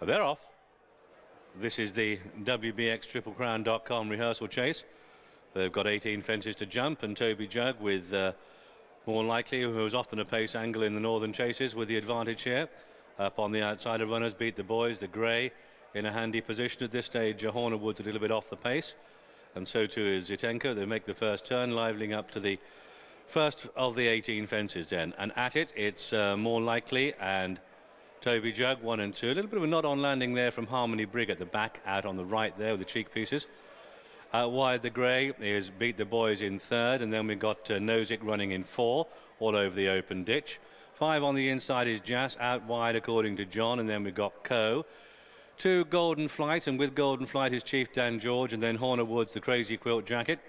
They're off. This is the WBX-Triple-Crown.com rehearsal chase. They've got 18 fences to jump, and Toby Jug with more likely, who was often a pace angle in the northern chases, with the advantage here. Up on the outside of runners, Beat the Boys, the grey, in a handy position at this stage. Horner Woods a little bit off the pace, and so too is Zitenko. They make the first turn, liveling up to the first of the 18 fences then. And at it, it's more likely, and Toby Jug 1 and 2. A little bit of a nod on landing there from Harmony Brig at the back, out on the right there with the cheek pieces. Out wide, the grey is Beat the Boys in third, and then we've got Nozick running in 4, all over the open ditch. 5 on the inside is Jas, out wide according to John, and then we've got Co. 2 Golden Flight, and with Golden Flight is Chief Dan George, and then Horner Woods, the Crazy Quilt Jacket,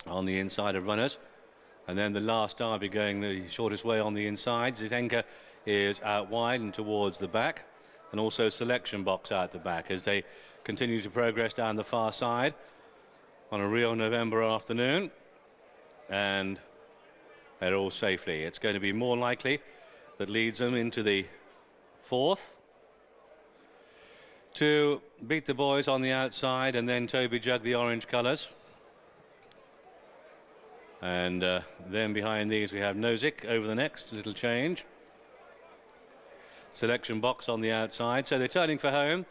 on the inside of runners. And then the last Derby going the shortest way on the inside. Zitenka is out wide and towards the back, and also Selection Box out the back as they continue to progress down the far side on a real November afternoon, and they're all safely. It's going to be more likely that leads them into the fourth to Beat the Boys on the outside, and then Toby Jug, the orange colours. And then behind these we have Nozick over the next, little change. Selection Box on the outside, so they're turning for home,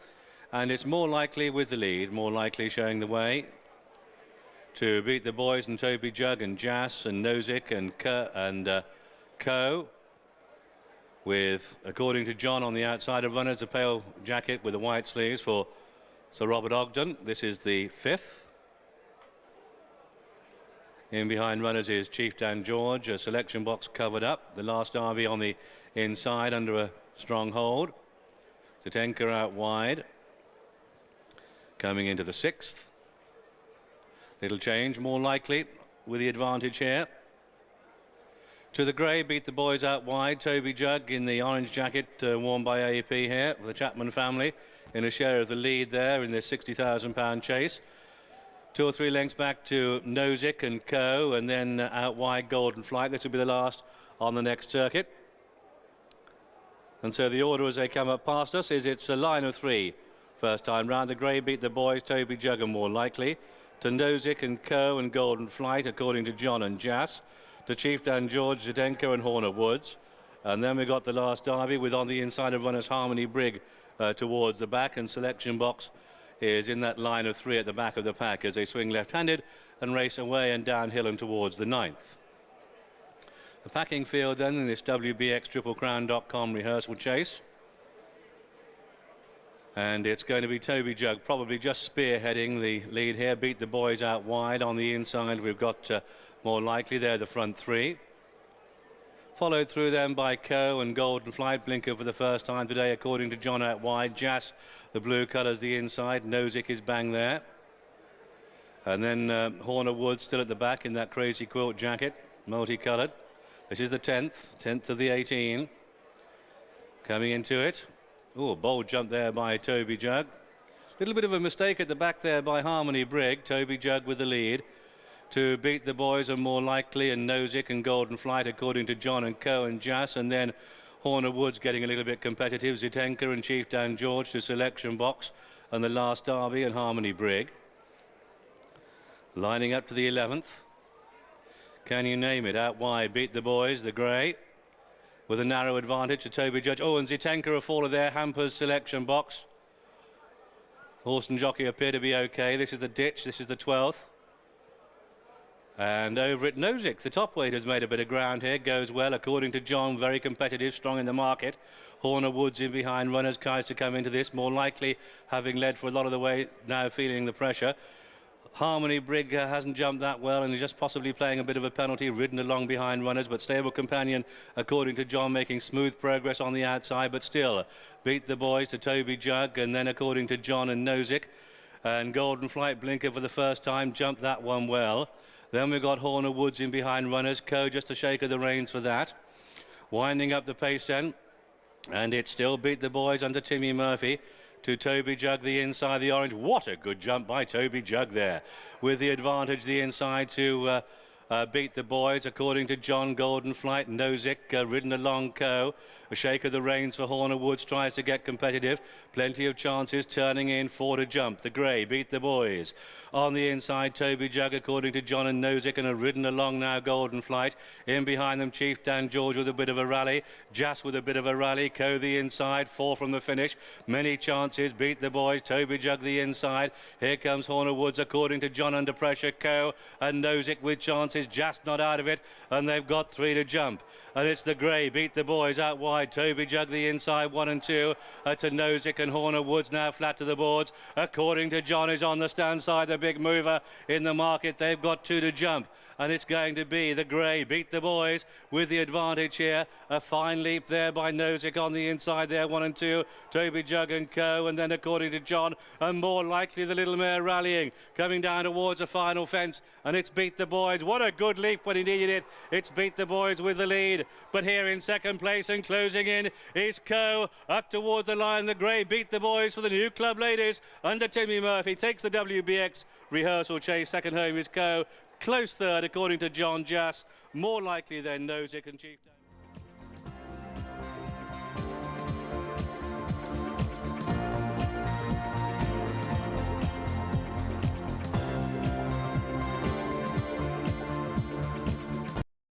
and it's more likely with the lead, more likely showing the way to Beat the Boys and Toby Jug and Jas and Nozick and Co. With, according to John, on the outside of runners, a pale jacket with the white sleeves for Sir Robert Ogden. This is the fifth. In behind runners is Chief Dan George, a Selection Box covered up. The last Derby on the inside under a strong hold. Zitenka out wide. Coming into the sixth. Little change, more likely with the advantage here. To the grey, Beat the Boys out wide. Toby Jug in the orange jacket worn by AP here, the Chapman family, in a share of the lead there in this £60,000 chase. 2 or 3 lengths back to Nozick and Co, and then out wide Golden Flight. This will be the last on the next circuit. And so the order as they come up past us is it's a line of 3 first time round. The grey, Beat the Boys, Toby Jug are more likely. To Nozick and Co and Golden Flight, according to John and Jas. To Chief Dan George, Zitenko and Horner Woods. And then we got the last Derby with on the inside of runners Harmony Brig towards the back, and Selection Box is in that line of 3 at the back of the pack as they swing left-handed and race away and downhill and towards the 9th. The packing field then in this WBX-Triple-Crown.com rehearsal chase. And it's going to be Toby Jug probably just spearheading the lead here. Beat the Boys out wide. On the inside we've got more likely there the front 3. Followed through them by Co and Golden Flight. Blinker for the first time today according to John out wide. Jas, the blue colours the inside. Nozick is bang there. And then Horner Woods still at the back in that Crazy Quilt jacket, multicoloured. This is the 10th of the 18. Coming into it. Oh, bold jump there by Toby Jug. Little bit of a mistake at the back there by Harmony Brig. Toby Jug with the lead. To Beat the Boys are more likely, and Nozick and Golden Flight according to John and Co and Jas, and then Horner Woods getting a little bit competitive. Zitenka and Chief Dan George to Selection Box, and the last Derby and Harmony Brig. Lining up to the 11th. Can you name it? Out wide, Beat the Boys, the grey, with a narrow advantage to Toby Judge. Oh, and Zitenka a faller there, hampers Selection Box. Horse and jockey appear to be okay. This is the ditch, this is the 12th. And over at Nozick, the top weight has made a bit of ground here, goes well according to John, very competitive, strong in the market. Horner Woods in behind runners, tries to come into this, more likely having led for a lot of the way, now feeling the pressure. Harmony Brig hasn't jumped that well and is just possibly playing a bit of a penalty, ridden along behind runners, but Stable Companion, according to John, making smooth progress on the outside, but still Beat the Boys to Toby Jug, and then according to John and Nozick, and Golden Flight Blinker for the first time, jumped that one well. Then we've got Horner Woods in behind runners, Co just a shake of the reins for that. Winding up the pace then, and it's still Beat the Boys under Timmy Murphy. To Toby Jug, the inside, the orange. What a good jump by Toby Jug there. With the advantage, the inside to beat the boys according to John Goldenflight. Nozick ridden along Co. A shake of the reins for Horner Woods, tries to get competitive. Plenty of chances, turning in 4 to jump. The Grey beat the boys. On the inside, Toby Jug according to John and Nozick, and a ridden along now Goldenflight. In behind them, Chief Dan George with a bit of a rally. Jas with a bit of a rally. Co the inside, 4 from the finish. Many chances, beat the boys. Toby Jug the inside. Here comes Horner Woods according to John under pressure. Co and Nozick with chances. Jas not out of it, and they've got 3 to jump. And it's the Grey beat the boys out wide. Toby Jug the inside, 1 and 2 to Nozick and Horner Woods now flat to the boards. According to John is on the stand side, the big mover in the market. They've got 2 to jump, and it's going to be the Grey beat the boys with the advantage here. A fine leap there by Nozick on the inside there, 1 and 2. Toby Jug and Co. And then according to John, and more likely the little mare rallying, coming down towards the final fence, and it's beat the boys. What a good leap when he needed it. It's beat the boys with the lead. But here in second place and closing in is Co. Up towards the line, the Grey beat the boys for the new club ladies under Timmy Murphy. Takes the WBX Rehearsal chase. Second home is Co. Close third according to John Jas. More likely than Nozick and Chief Dan.